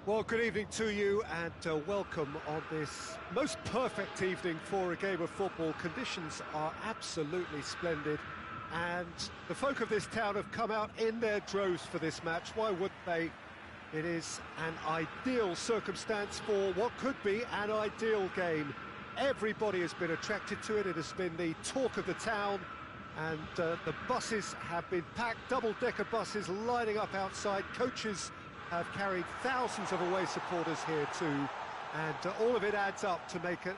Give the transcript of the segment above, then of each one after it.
Well, good evening to you and welcome on this most perfect evening for a game of football. Conditions are absolutely splendid and the folk of this town have come out in their droves for this match. Why wouldn't they? It is an ideal circumstance for what could be an ideal game. Everybody has been attracted to it. It has been the talk of the town and the buses have been packed, double-decker buses lining up outside. Coaches have carried thousands of away supporters here too, and all of it adds up to make a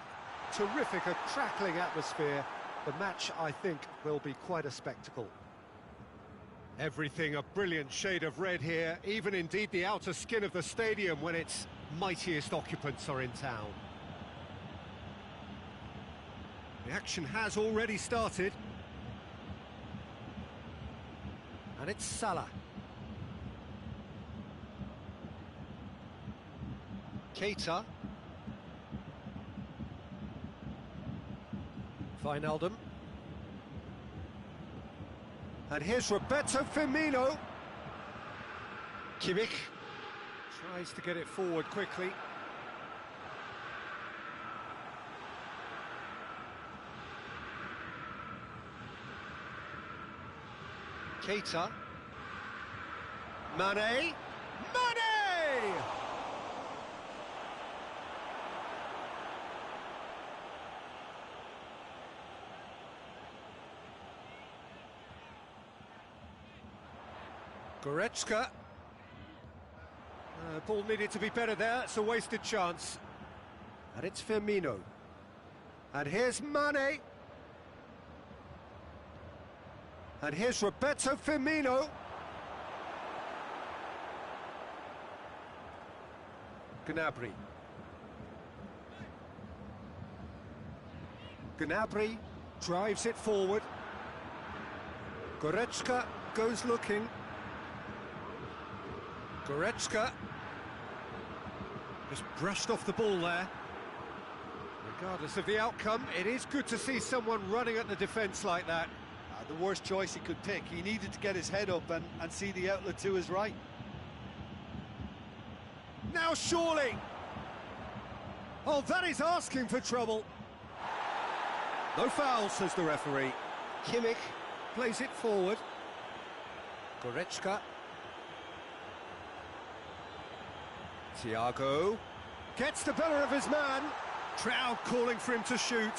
terrific, a crackling atmosphere. The match, I think, will be quite a spectacle. Everything a brilliant shade of red here, even indeed the outer skin of the stadium when its mightiest occupants are in town. The action has already started. And it's Salah. Keita. Wijnaldum. And here's Roberto Firmino. Kimmich tries to get it forward quickly. Keita. Mane. Mane! Goretzka. Ball needed to be better there, it's a wasted chance. And it's Firmino. And here's Mane. And here's Roberto Firmino. Gnabry. Gnabry drives it forward. Goretzka goes looking. Goretzka just brushed off the ball there. Regardless of the outcome, it is good to see someone running at the defence like that. The worst choice he could pick. He needed to get his head up and see the outlet to his right. Now surely! Oh, that is asking for trouble. No foul, says the referee. Kimmich plays it forward. Goretzka. Thiago gets the better of his man. Crowd calling for him to shoot.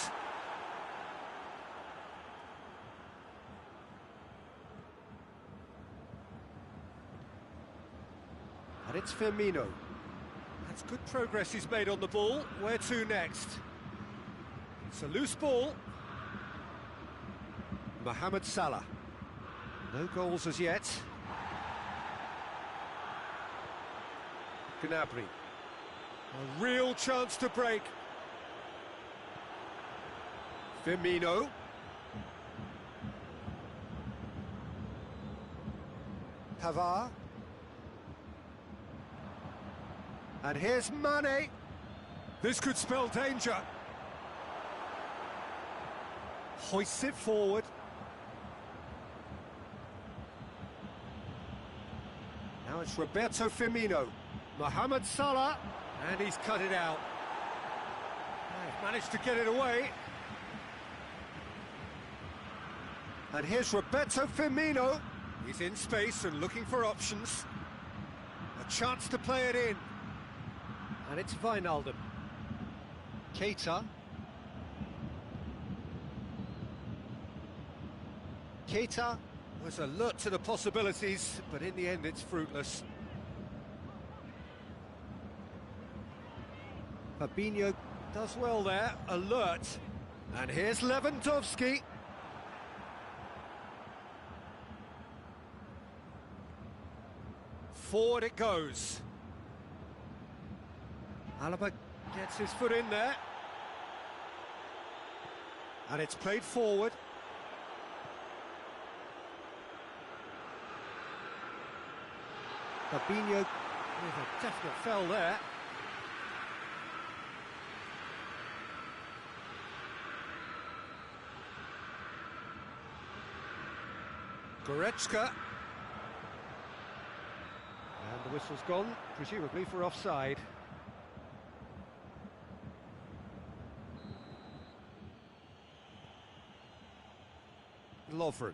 And it's Firmino. That's good progress he's made on the ball. Where to next? It's a loose ball. Mohamed Salah. No goals as yet. Gnabry. A real chance to break. Firmino. Pavard. And here's Mane. This could spell danger. Hoists it forward. Now it's Roberto Firmino. Mohamed Salah. And he's cut it out. They've managed to get it away. And here's Roberto Firmino. He's in space and looking for options. A chance to play it in. And it's Wijnaldum. Keita. Keita was alert to the possibilities, but in the end it's fruitless. Fabinho does well there, alert. And here's Lewandowski. Forward it goes. Alaba gets his foot in there. And it's played forward. Fabinho with a definite foul there. Goretzka. And The whistle's gone, presumably for offside. Lovren.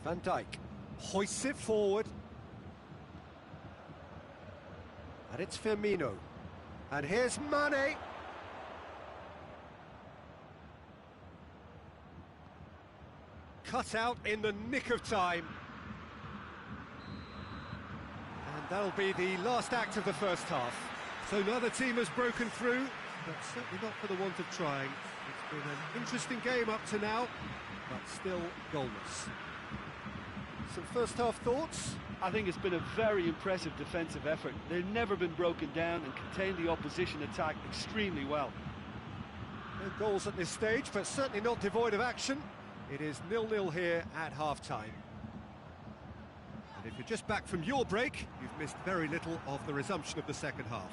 Van Dijk hoists it forward. And it's Firmino. And here's Mane. Cut out in the nick of time. And that'll be the last act of the first half. So neither team has broken through, but certainly not for the want of trying. It's been an interesting game up to now, but still goalless. Some first half thoughts? I think it's been a very impressive defensive effort. They've never been broken down and contained the opposition attack extremely well. No goals at this stage, but certainly not devoid of action. It is 0-0 here at half-time. And if you're just back from your break, you've missed very little of the resumption of the second half.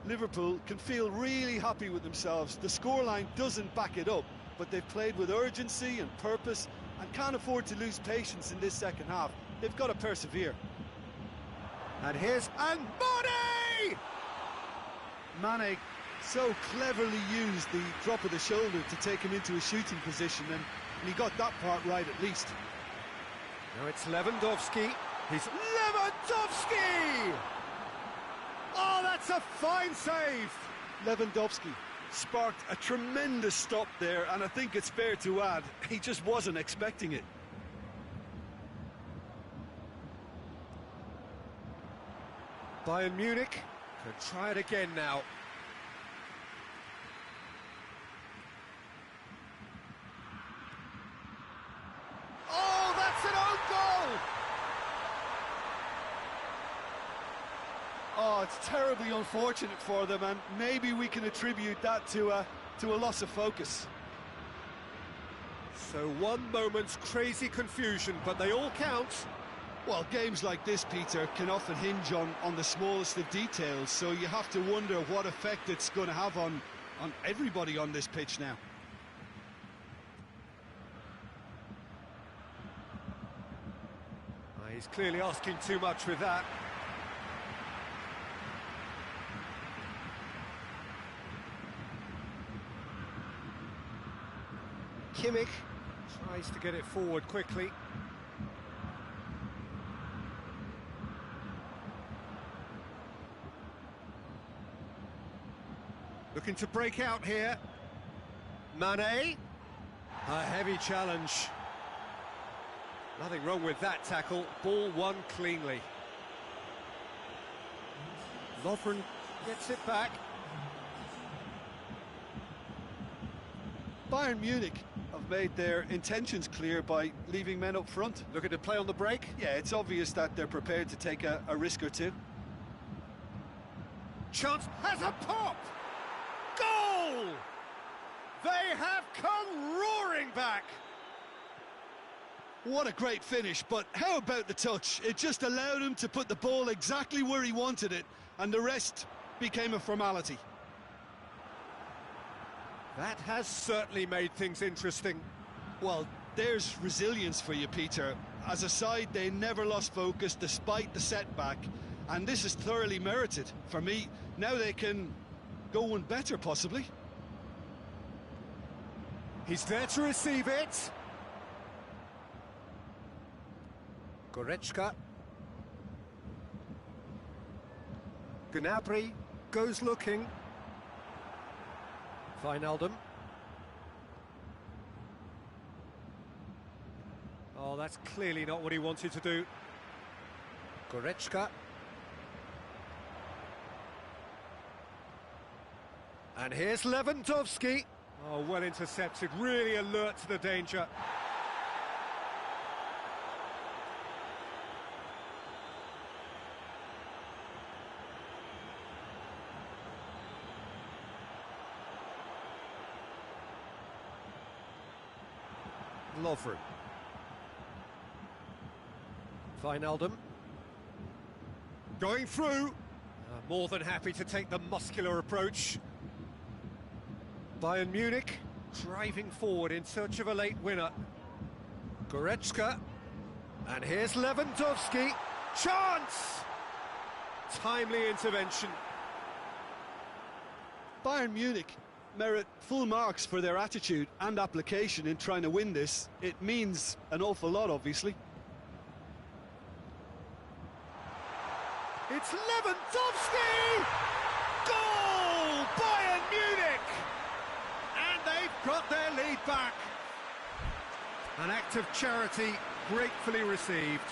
Liverpool can feel really happy with themselves. The scoreline doesn't back it up, but they've played with urgency and purpose and can't afford to lose patience in this second half. They've got to persevere. And here's Mane! Mane so cleverly used the drop of the shoulder to take him into a shooting position, and he got that part right at least. Now it's Lewandowski. He's Lewandowski! Oh, that's a fine save! Lewandowski sparked a tremendous stop there, and I think it's fair to add, he just wasn't expecting it. Bayern Munich can try it again now. Oh, that's an own goal! Oh, it's terribly unfortunate for them, and maybe we can attribute that to a loss of focus. So one moment's crazy confusion, but they all count. Well, games like this, Peter, can often hinge on the smallest of details, so you have to wonder what effect it's going to have on everybody on this pitch now. He's clearly asking too much with that. Kimmich tries to get it forward quickly. Looking to break out here. Mane. A heavy challenge. Nothing wrong with that tackle. Ball won cleanly. Lovren gets it back. Bayern Munich have made their intentions clear by leaving men up front. Looking to play on the break. Yeah, it's obvious that they're prepared to take a risk or two. Chance has a pop! Goal! They have come roaring back! What a great finish, but how about the touch? It just allowed him to put the ball exactly where he wanted it, and the rest became a formality. That has certainly made things interesting. Well, there's resilience for you, Peter. As a side, they never lost focus despite the setback, and this is thoroughly merited. For me, now they can go one better, possibly. He's there to receive it. Goretzka. Gnabry goes looking. Wijnaldum. Oh, that's clearly not what he wanted to do. Goretzka. And here's Lewandowski. Oh, well intercepted, really alert to the danger. Lovren. Wijnaldum. Going through. More than happy to take the muscular approach. Bayern Munich driving forward in search of a late winner. Goretzka, and here's Lewandowski. Chance! Timely intervention. Bayern Munich merit full marks for their attitude and application in trying to win this. It means an awful lot, obviously. It's Lewandowski! Goal! Bayern Munich! And they've got their lead back. An act of charity gratefully received.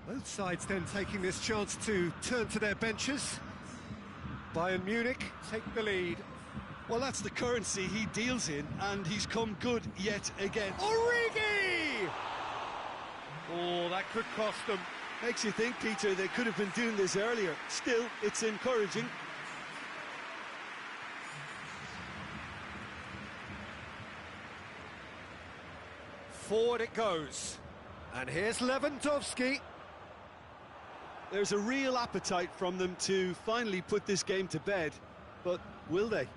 Both sides then taking this chance to turn to their benches. Bayern Munich take the lead. Well, that's the currency he deals in, and he's come good yet again. Origi! Oh, that could cost them. Makes you think, Peter, they could have been doing this earlier. Still, it's encouraging. Forward it goes. And here's Lewandowski. There's a real appetite from them to finally put this game to bed, but will they?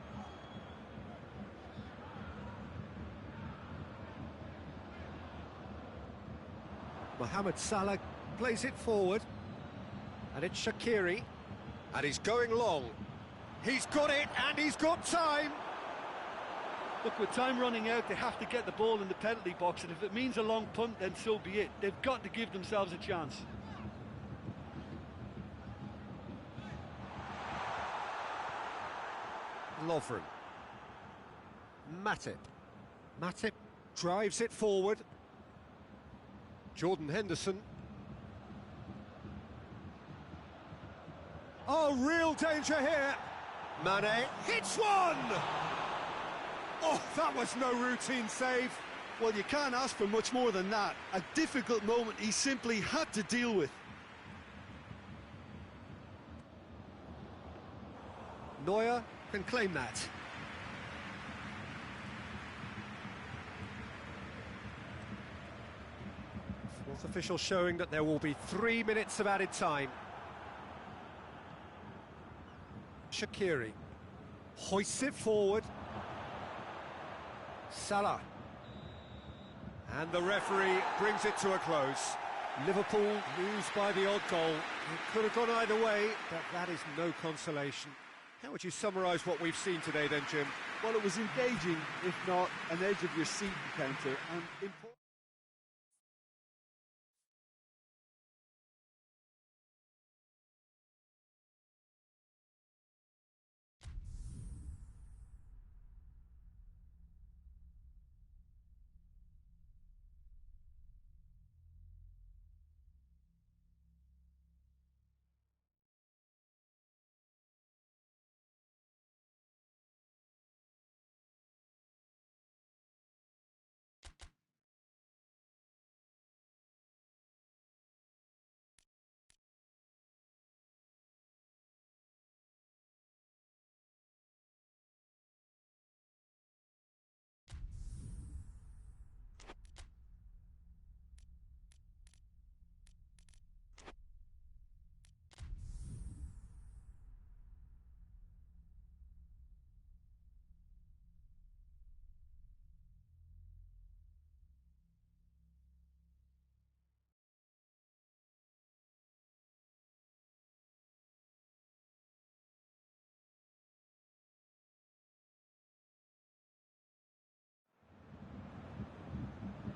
Mohamed Salah plays it forward, and it's Shaqiri, and he's going long. He's got it, and he's got time. Look, with time running out, they have to get the ball in the penalty box, and if it means a long punt, then so be it. They've got to give themselves a chance. Lovren. Matip. Matip drives it forward. Jordan Henderson. Oh, real danger here. Mane hits one! Oh, that was no routine save. Well, you can't ask for much more than that. A difficult moment he simply had to deal with. Neuer can claim that. Fourth official showing that there will be 3 minutes of added time. Shaqiri hoists it forward. Salah. And the referee brings it to a close. Liverpool lose by the odd goal. It could have gone either way, but that is no consolation. How would you summarise what we've seen today then, Jim? Well, it was engaging, if not an edge-of-your-seat encounter, and important.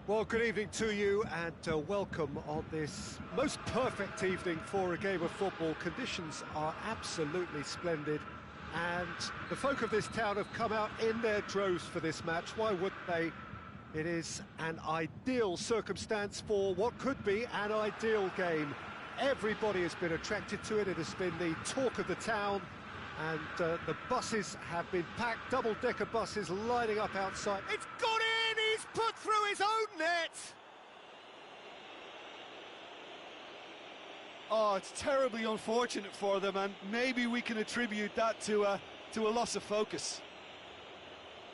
Well, good evening to you and welcome on this most perfect evening for a game of football. Conditions are absolutely splendid and the folk of this town have come out in their droves for this match. Why wouldn't they? It is an ideal circumstance for what could be an ideal game. Everybody has been attracted to it. It has been the talk of the town and the buses have been packed, double-decker buses lining up outside. It's gone in! He's put through his own net! Oh, it's terribly unfortunate for them, and maybe we can attribute that to a loss of focus.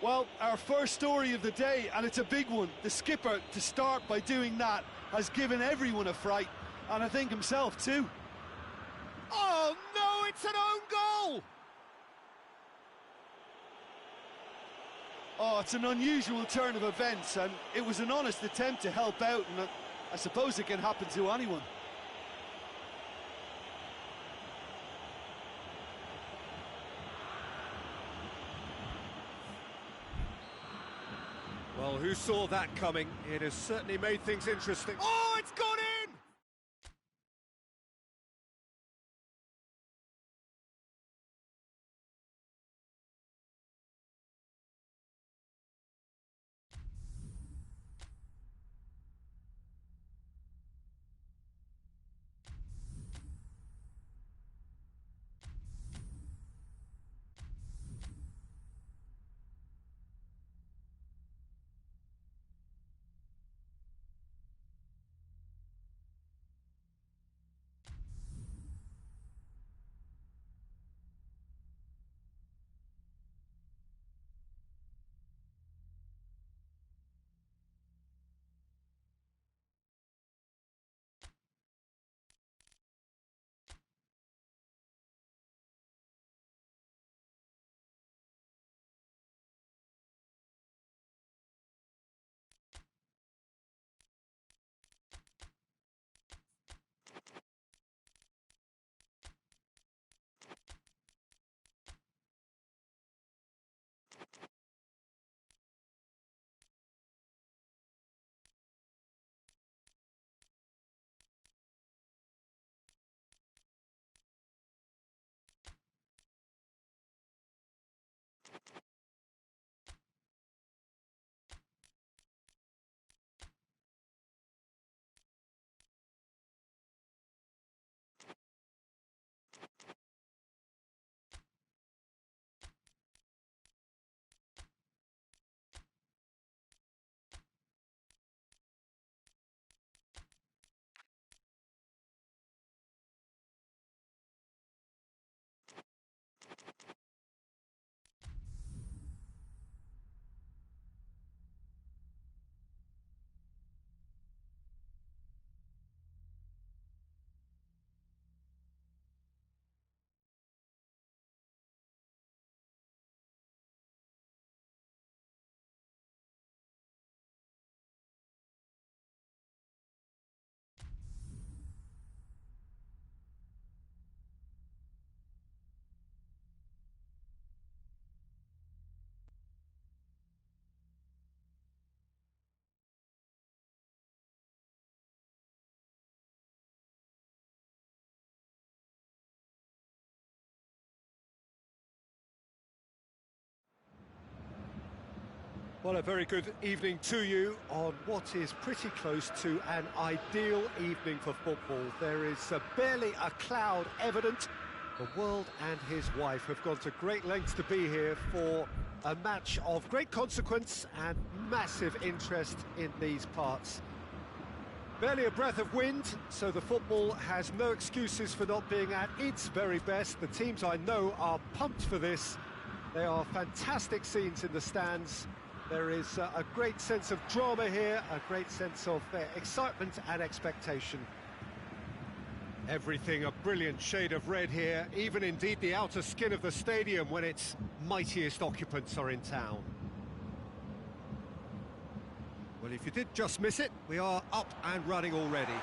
Well, our first story of the day, and it's a big one. The skipper, to start by doing that, has given everyone a fright, and I think himself too. Oh no, it's an own goal! Oh, it's an unusual turn of events, and it was an honest attempt to help out, and I suppose it can happen to anyone. Well, who saw that coming? It has certainly made things interesting. Oh, it's gone in! Well, a very good evening to you on what is pretty close to an ideal evening for football. There is barely a cloud evident. The world and his wife have gone to great lengths to be here for a match of great consequence and massive interest in these parts. Barely a breath of wind, so the football has no excuses for not being at its very best. The teams I know are pumped for this. There are fantastic scenes in the stands. There is a great sense of drama here, a great sense of excitement and expectation. Everything a brilliant shade of red here, even indeed the outer skin of the stadium when its mightiest occupants are in town. Well, if you did just miss it, we are up and running already.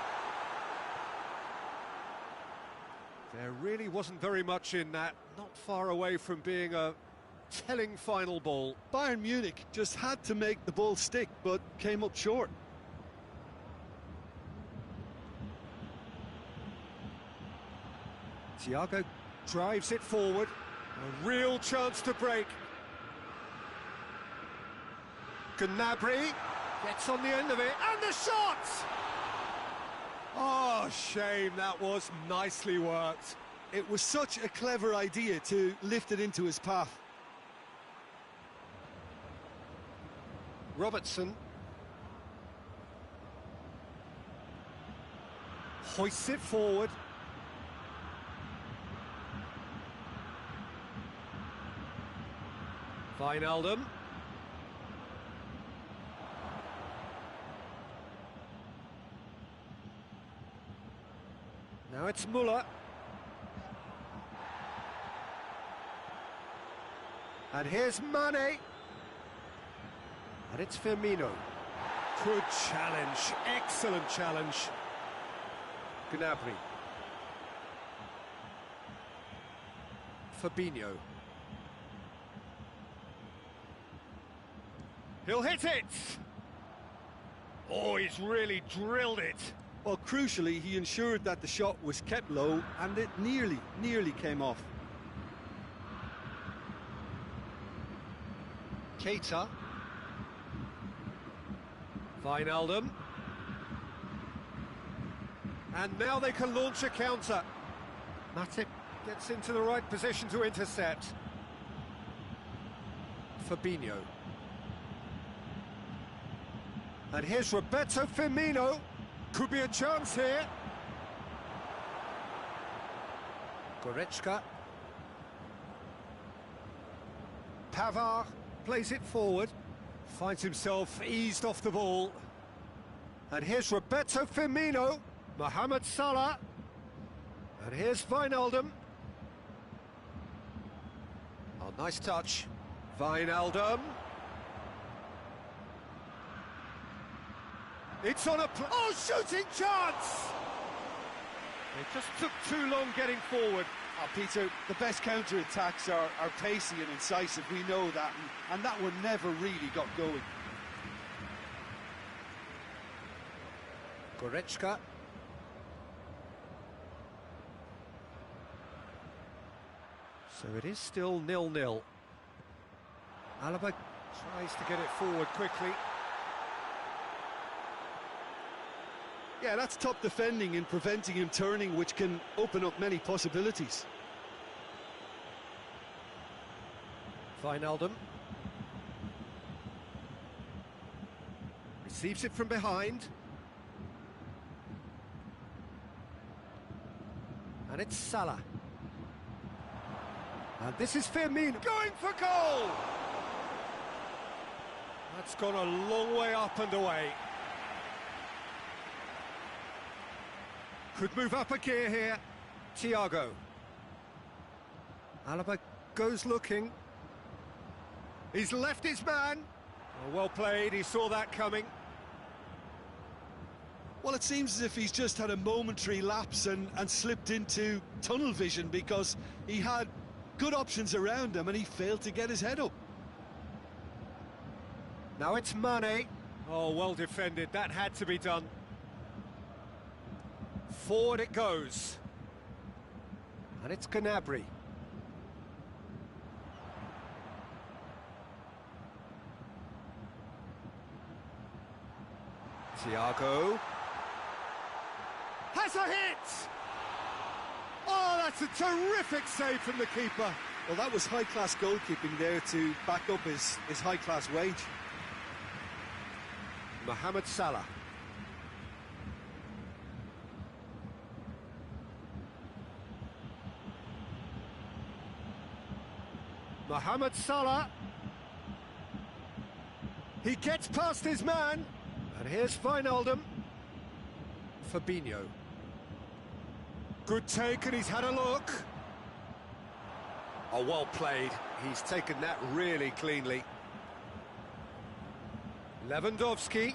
There really wasn't very much in that, not far away from being a telling final ball. Bayern Munich just had to make the ball stick, but came up short. Thiago drives it forward. A real chance to break. Gnabry gets on the end of it, and the shot! Oh, shame, that was nicely worked. It was such a clever idea to lift it into his path. Robertson hoists it forward. Wijnaldum. Now it's Muller. And here's Mane. And it's Firmino. Good challenge, excellent challenge. Gnabry. Fabinho. He'll hit it! Oh, he's really drilled it. Well, crucially, he ensured that the shot was kept low and it nearly came off. Keita. Wijnaldum. And now they can launch a counter. Matip gets into the right position to intercept. Fabinho. And here's Roberto Firmino. Could be a chance here. Goretzka. Pavard plays it forward. Finds himself eased off the ball. And here's Roberto Firmino. Mohamed Salah. And here's Wijnaldum. Oh, nice touch. Wijnaldum. It's on a... Oh, shooting chance! It just took too long getting forward. Oh, Peter, the best counter-attacks are pacey and incisive, we know that, and that one never really got going. Goretzka. So it is still 0-0. Alaba tries to get it forward quickly. Yeah, that's top defending and preventing him turning, which can open up many possibilities. Wijnaldum. Receives it from behind. And it's Salah. And this is Firmino going for goal! That's gone a long way up and away. Could move up a gear here. Thiago. Alaba goes looking. He's left his man. Oh, well played, he saw that coming. Well, it seems as if he's just had a momentary lapse and slipped into tunnel vision, because he had good options around him and he failed to get his head up. Now it's Mane. Oh, well defended, that had to be done. Forward it goes. And it's Gnabry. Thiago. Has a hit! Oh, that's a terrific save from the keeper. Well, that was high-class goalkeeping there to back up his high-class wage. Mohamed Salah. Mohamed Salah. He gets past his man. And here's Wijnaldum. Fabinho. Good take, and he's had a look. Oh, well played. He's taken that really cleanly. Lewandowski.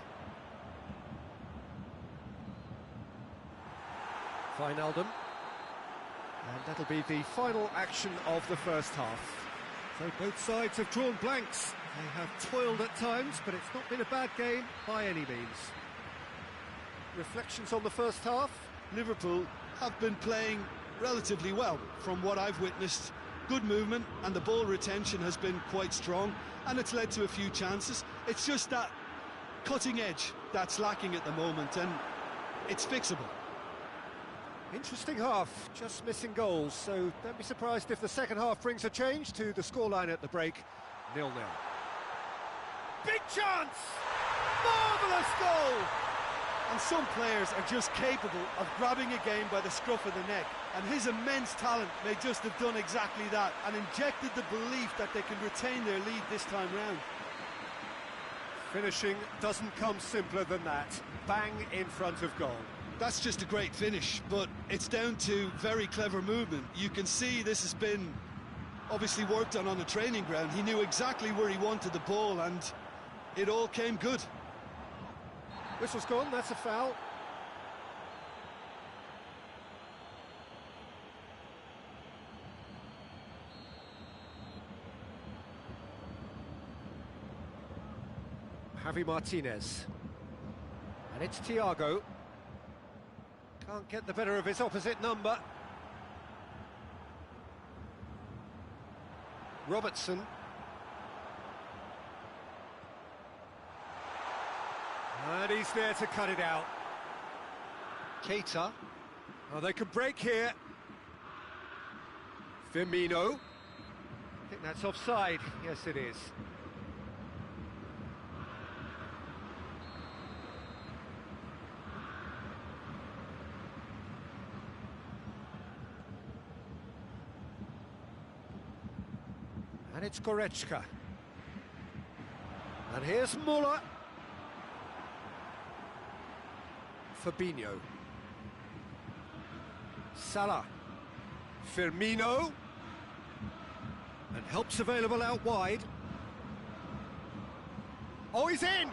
Wijnaldum. And that'll be the final action of the first half. So both sides have drawn blanks. They have toiled at times, but it's not been a bad game by any means. Reflections on the first half? Liverpool have been playing relatively well from what I've witnessed. Good movement, and the ball retention has been quite strong, and it's led to a few chances. It's just that cutting edge that's lacking at the moment, and it's fixable. Interesting half, just missing goals, so don't be surprised if the second half brings a change to the scoreline at the break. 0-0. Big chance! Marvellous goal! And some players are just capable of grabbing a game by the scruff of the neck, and his immense talent may just have done exactly that and injected the belief that they can retain their lead this time round. Finishing doesn't come simpler than that. Bang in front of goal. That's just a great finish, but it's down to very clever movement. You can see this has been obviously worked on the training ground. He knew exactly where he wanted the ball, and it all came good. Whistle's gone, that's a foul. Javi Martinez. And it's Thiago. Can't get the better of his opposite number. Robertson. And he's there to cut it out. Keita. Oh, they could break here. Firmino. I think that's offside. Yes, it is. And it's Goretzka. And here's Muller. Fabinho. Salah. Firmino. And help's available out wide. Oh, he's in!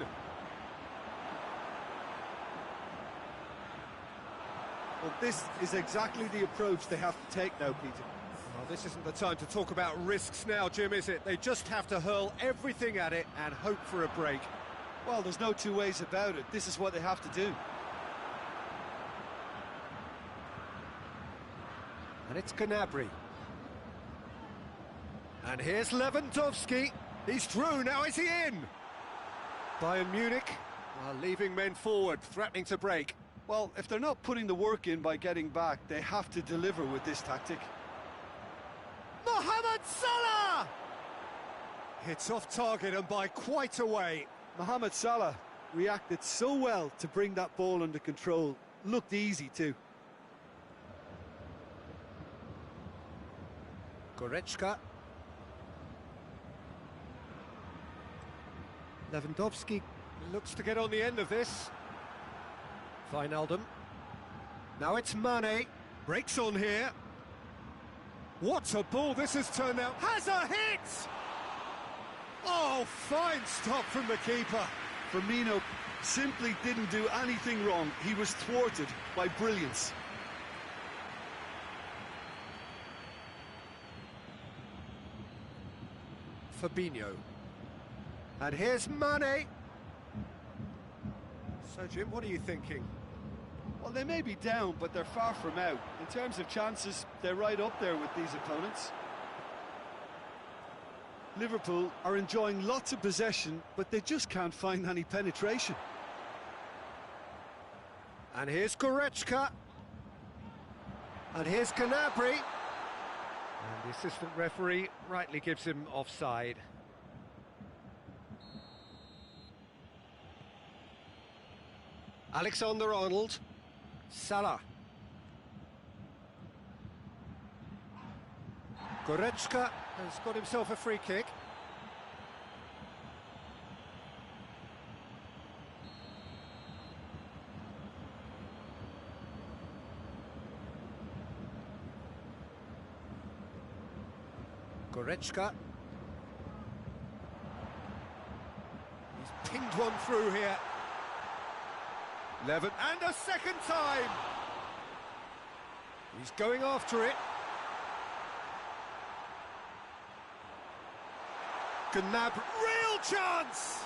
Well, this is exactly the approach they have to take now, Peter. Well, this isn't the time to talk about risks now, Jim, is it? They just have to hurl everything at it and hope for a break. Well, there's no two ways about it. This is what they have to do. And it's Gnabry. And here's Lewandowski. He's through, now is he in? Bayern Munich are leaving men forward, threatening to break. Well, if they're not putting the work in by getting back, they have to deliver with this tactic. Mohamed Salah! It's off target and by quite a way. Mohamed Salah reacted so well to bring that ball under control. Looked easy too. Goretzka. Lewandowski looks to get on the end of this. Wijnaldum. Now it's Mane. Breaks on here. What a ball this has turned out. Has a hit! Oh, fine stop from the keeper. Firmino simply didn't do anything wrong. He was thwarted by brilliance. Fabinho. And here's Mane. So, Jim, what are you thinking? Well, they may be down, but they're far from out. In terms of chances, they're right up there with these opponents. Liverpool are enjoying lots of possession, but they just can't find any penetration. And here's Goretzka. And here's Gnabry. And the assistant referee rightly gives him offside. Alexander-Arnold. Salah. Goretzka has got himself a free kick. Goretzka. He's pinged one through here. Levin, and a second time! He's going after it. Gnabry, real chance!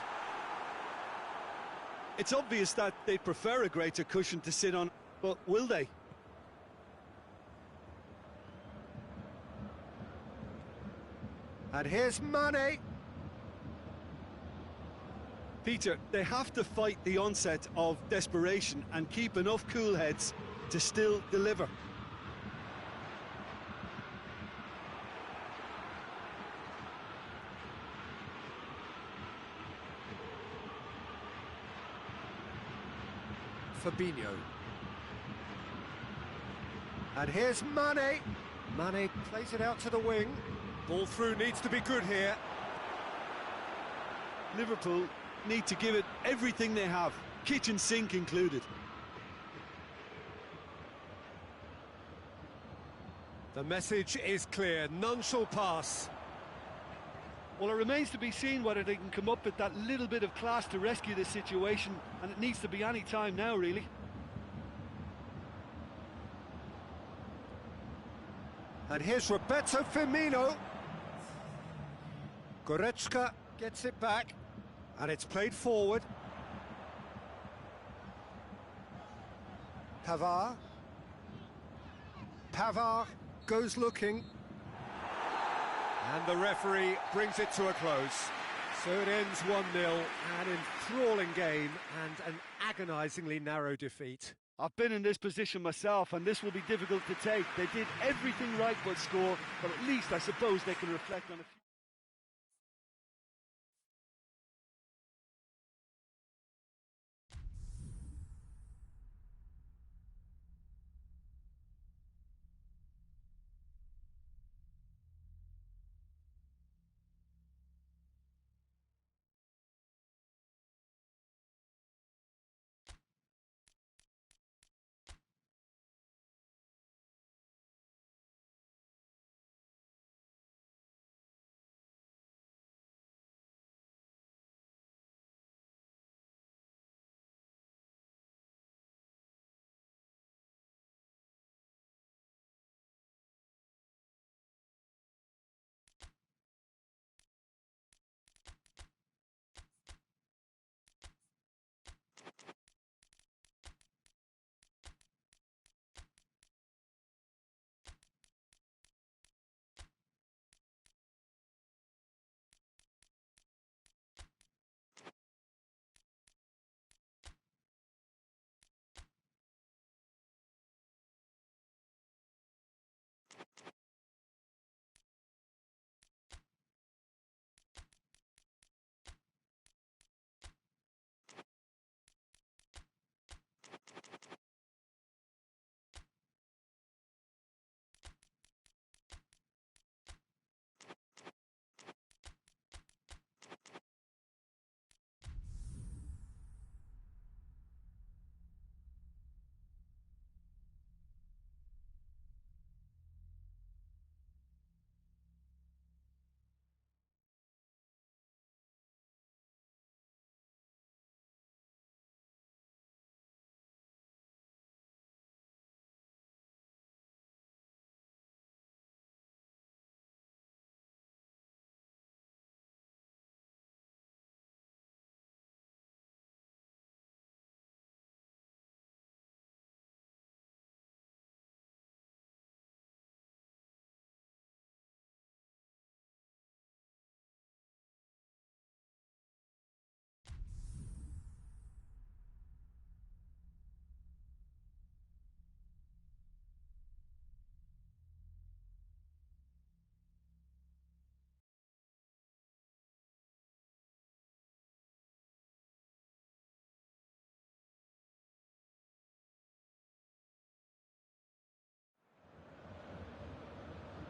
It's obvious that they prefer a greater cushion to sit on, but will they? And here's Mane. Peter, they have to fight the onset of desperation and keep enough cool heads to still deliver. Fabinho. And here's Mane. Mane plays it out to the wing. Ball through needs to be good here. Liverpool need to give it everything they have, kitchen sink included. The message is clear, none shall pass. Well, it remains to be seen whether they can come up with that little bit of class to rescue this situation, and it needs to be any time now, really. And here's Roberto Firmino. Goretzka gets it back, and it's played forward. Pavard. Pavard goes looking. And the referee brings it to a close. So it ends 1-0, an enthralling game and an agonisingly narrow defeat. I've been in this position myself, and this will be difficult to take. They did everything right but score, but at least I suppose they can reflect on a few.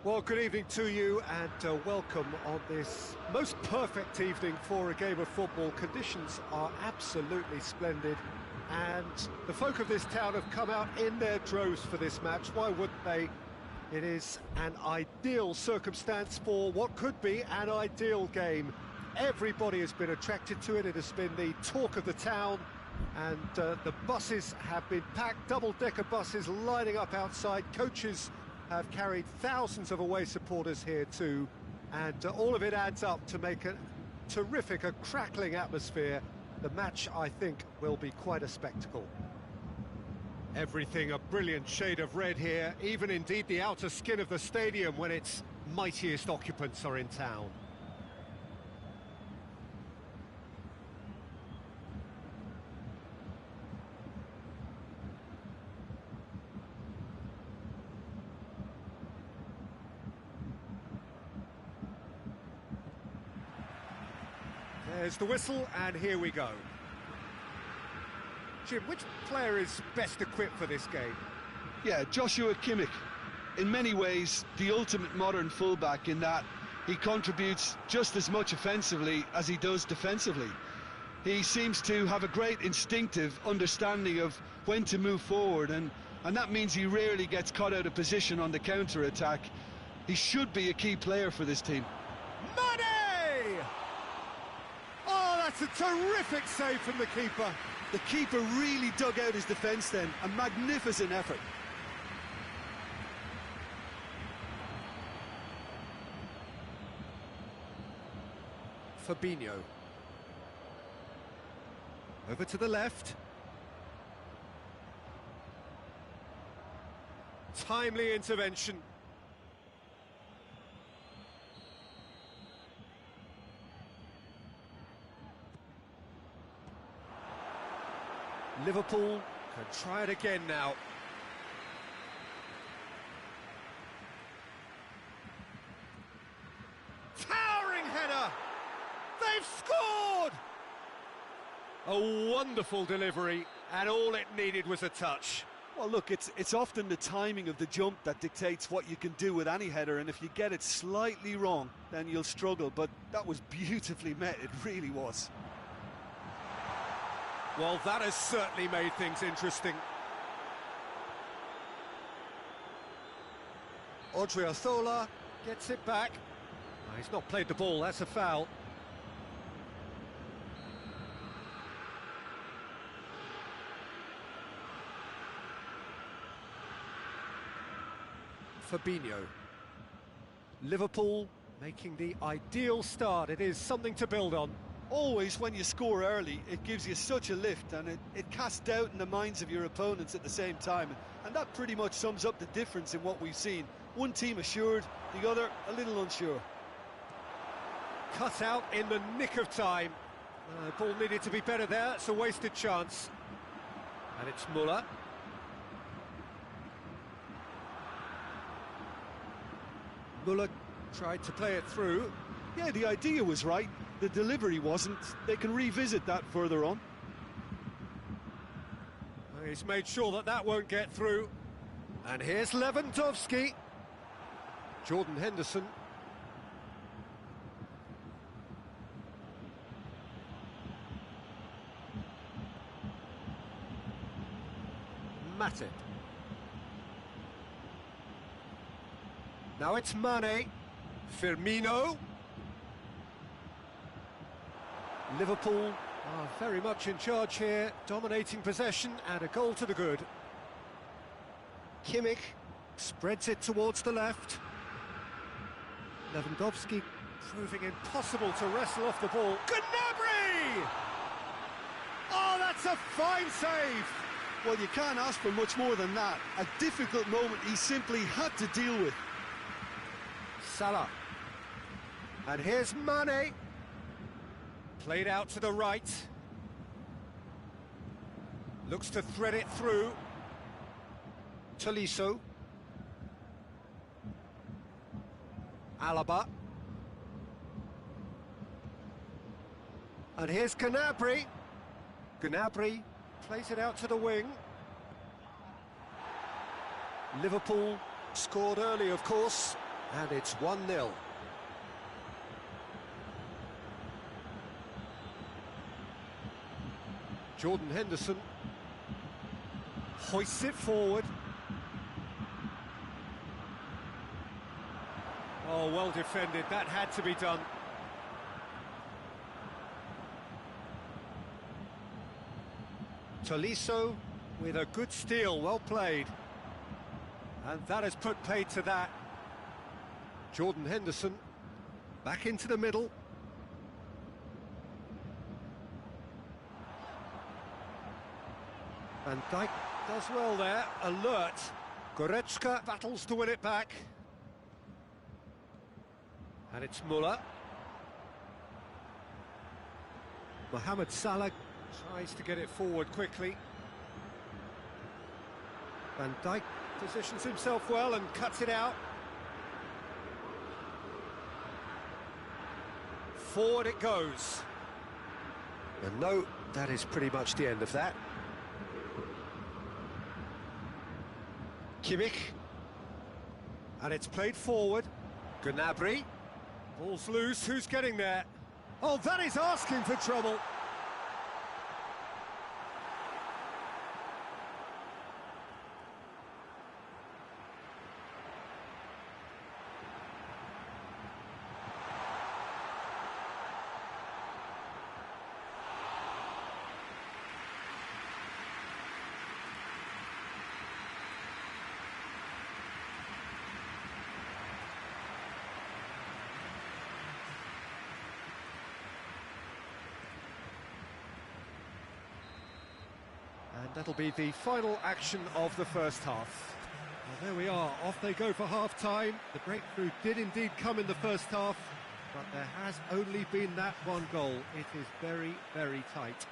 Well, good evening to you and welcome on this most perfect evening for a game of football. Conditions are absolutely splendid and the folk of this town have come out in their droves for this match. Why wouldn't they? It is an ideal circumstance for what could be an ideal game. Everybody has been attracted to it. It has been the talk of the town and the buses have been packed, double-decker buses lining up outside. Coaches have carried thousands of away supporters here too, and all of it adds up to make a terrific, a crackling atmosphere. The match, I think, will be quite a spectacle. Everything a brilliant shade of red here, even indeed the outer skin of the stadium when its mightiest occupants are in town. There's the whistle, and here we go. Jim, which player is best equipped for this game? Yeah, Joshua Kimmich. In many ways, the ultimate modern fullback in that he contributes just as much offensively as he does defensively. He seems to have a great instinctive understanding of when to move forward, and that means he rarely gets caught out of position on the counter-attack. He should be a key player for this team. Mane! Oh, that's a terrific save from the keeper. The keeper really dug out his defence then. A magnificent effort. Fabinho. Over to the left. Timely intervention. Liverpool can try it again now. Towering header! They've scored! A wonderful delivery, and all it needed was a touch. Well, look, it's often the timing of the jump that dictates what you can do with any header, and if you get it slightly wrong, then you'll struggle, but that was beautifully met, it really was. Well, that has certainly made things interesting. Odriozola gets it back. Oh, he's not played the ball, that's a foul. Fabinho. Liverpool making the ideal start. It is something to build on. Always, when you score early, it gives you such a lift, and it casts doubt in the minds of your opponents at the same time. And that pretty much sums up the difference in what we've seen. One team assured, the other a little unsure. Cut out in the nick of time. Ball needed to be better there. It's a wasted chance. And it's Muller. Muller tried to play it through. Yeah, the idea was right. The delivery wasn't. They can revisit that further on. He's made sure that that won't get through. And here's Lewandowski. Jordan Henderson. Matip. Now it's Mane. Firmino. Liverpool are very much in charge here, dominating possession and a goal to the good. Kimmich spreads it towards the left. Lewandowski proving impossible to wrestle off the ball. Gnabry! Oh, that's a fine save! Well, you can't ask for much more than that. A difficult moment he simply had to deal with. Salah. And here's Mane. Played out to the right. Looks to thread it through. Tolisso. Alaba. And here's Gnabry. Gnabry plays it out to the wing. Liverpool scored early, of course, and it's 1-0. Jordan Henderson hoists it forward. Oh, well defended. That had to be done. Tolisso with a good steal, well played. And that has put paid to that. Jordan Henderson back into the middle. Van Dijk does well there, alert. Goretzka battles to win it back. And it's Muller. Mohamed Salah tries to get it forward quickly. Van Dijk positions himself well and cuts it out. Forward it goes. And no, that is pretty much the end of that. Kimmich. And it's played forward. Gnabry. Ball's loose, who's getting there? Oh, that is asking for trouble. And that'll be the final action of the first half. Well, there we are, off they go for half-time. The breakthrough did indeed come in the first half, but there has only been that one goal. It is very, very tight.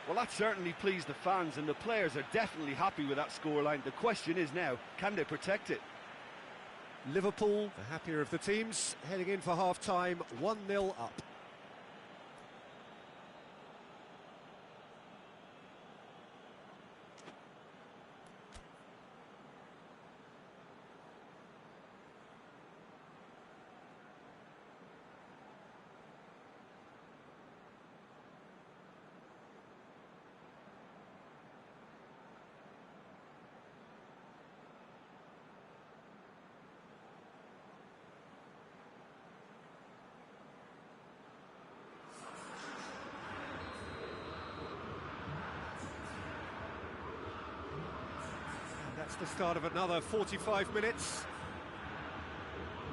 Well, that certainly pleased the fans, and the players are definitely happy with that scoreline. The question is now, can they protect it? Liverpool, the happier of the teams, heading in for half-time, 1-0 up. That's the start of another 45 minutes.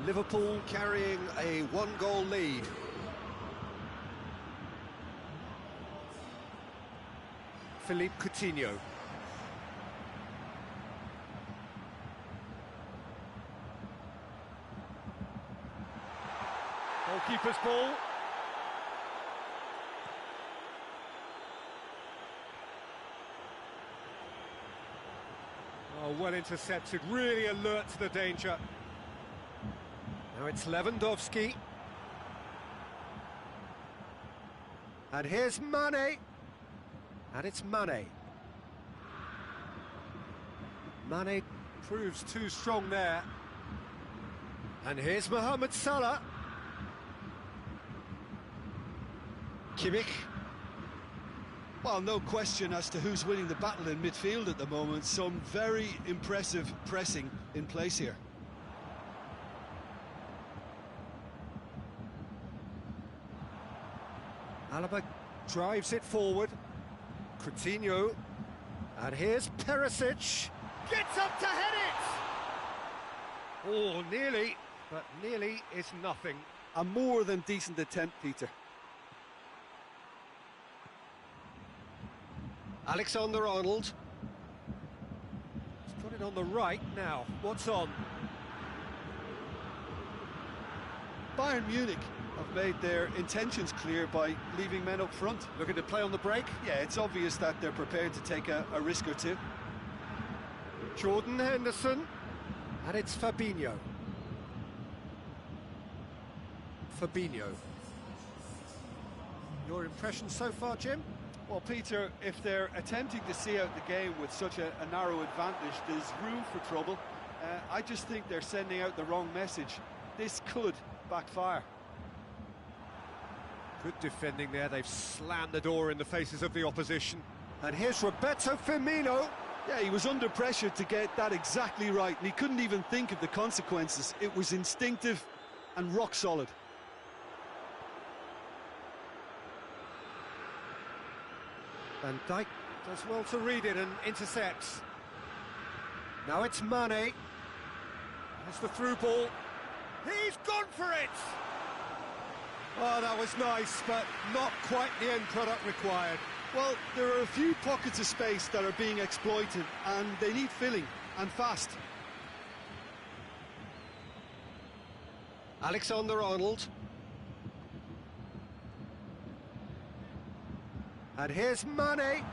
Liverpool carrying a one-goal lead. Philippe Coutinho. Goalkeeper's ball. Oh, well intercepted, really alert to the danger. Now it's Lewandowski. And here's Mane. And it's Mane. Mane proves too strong there. And here's Mohamed Salah. Kimmich. Well, no question as to who's winning the battle in midfield at the moment. Some very impressive pressing in place here. Alaba drives it forward. Coutinho. And here's Perisic. Gets up to head it! Oh, nearly, but nearly is nothing. A more than decent attempt, Peter. Alexander-Arnold. He's got it on the right now. What's on? Bayern Munich have made their intentions clear by leaving men up front. Looking to play on the break. Yeah, it's obvious that they're prepared to take a risk or two. Jordan Henderson. And it's Fabinho. Fabinho. Your impression so far, Jim? Well, Peter, if they're attempting to see out the game with such a narrow advantage, there's room for trouble. I just think they're sending out the wrong message. This could backfire. Good defending there. They've slammed the door in the faces of the opposition. And here's Roberto Firmino. Yeah, he was under pressure to get that exactly right, and he couldn't even think of the consequences. It was instinctive and rock solid. Van Dijk does well to read it and intercepts. Now it's Mane. There's the through ball. He's gone for it! Oh, that was nice, but not quite the end product required. Well, there are a few pockets of space that are being exploited, and they need filling, and fast. Alexander-Arnold. And here's Mane.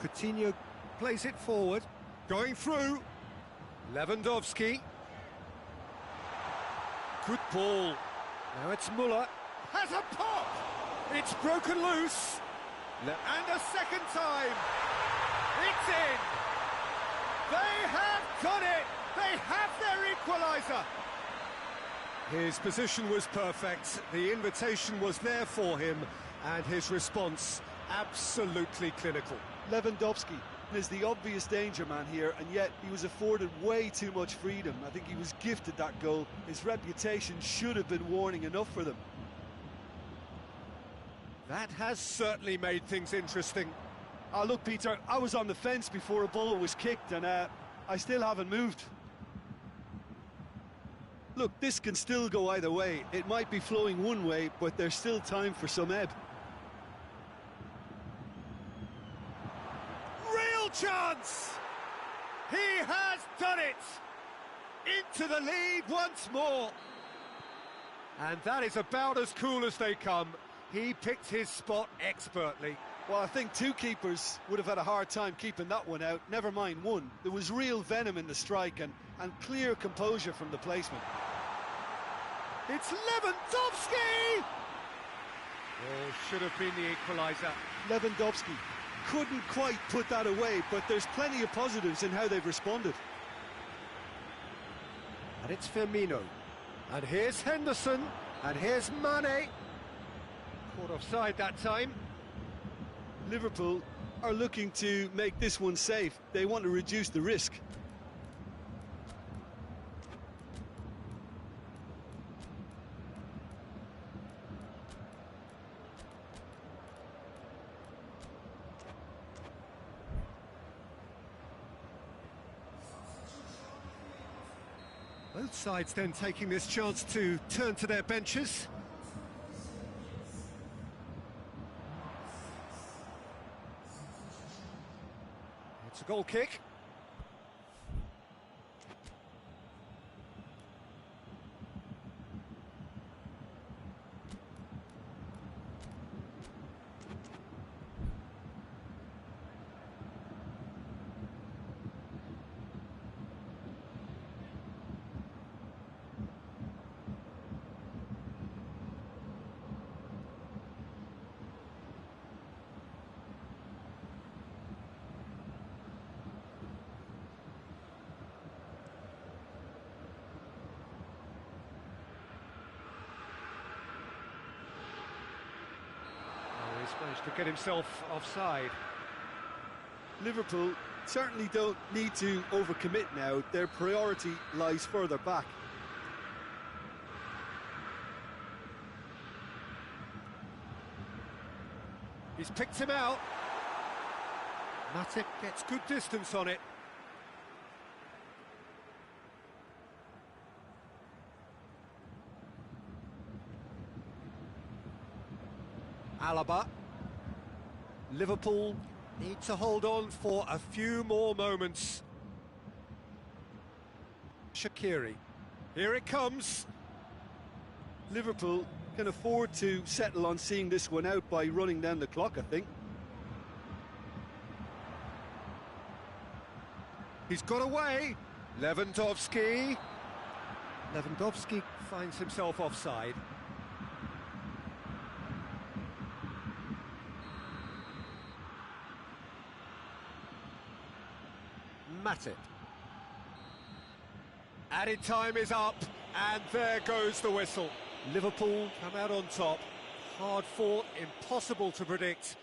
Coutinho plays it forward. Going through. Lewandowski. Good ball. Now it's Muller. Has a pop! It's broken loose. And a second time. It's in. They have done it. They have their equaliser. His position was perfect. The invitation was there for him, and his response absolutely clinical. Lewandowski is the obvious danger man here, and yet he was afforded way too much freedom. I think he was gifted that goal. His reputation should have been warning enough for them. That has certainly made things interesting. Oh, look, Peter, I was on the fence before a ball was kicked, and I still haven't moved. Look, this can still go either way. It might be flowing one way, but there's still time for some ebb. Real chance! He has done it! Into the lead once more. And that is about as cool as they come. He picked his spot expertly. Well, I think two keepers would have had a hard time keeping that one out, never mind one. There was real venom in the strike and clear composure from the placement. It's Lewandowski! Oh, should have been the equaliser. Lewandowski couldn't quite put that away, but there's plenty of positives in how they've responded. And it's Firmino. And here's Henderson. And here's Mane. Caught offside that time. Liverpool are looking to make this one safe. They want to reduce the risk. Both sides then taking this chance to turn to their benches. It's a goal kick. Managed to get himself offside. Liverpool certainly don't need to overcommit now. Their priority lies further back. He's picked him out. Matip gets good distance on it. Alaba. Liverpool need to hold on for a few more moments. Shaqiri. Here it comes. Liverpool can afford to settle on seeing this one out by running down the clock, I think. He's got away. Lewandowski. Lewandowski finds himself offside. Matip. Added time is up, and there goes the whistle. Liverpool come out on top. Hard fought, impossible to predict.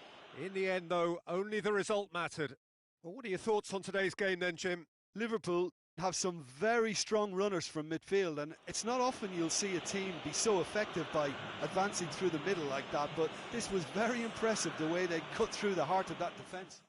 In the end, though, only the result mattered. Well, what are your thoughts on today's game then, Jim? Liverpool have some very strong runners from midfield, and it's not often you'll see a team be so effective by advancing through the middle like that, but this was very impressive, the way they cut through the heart of that defence.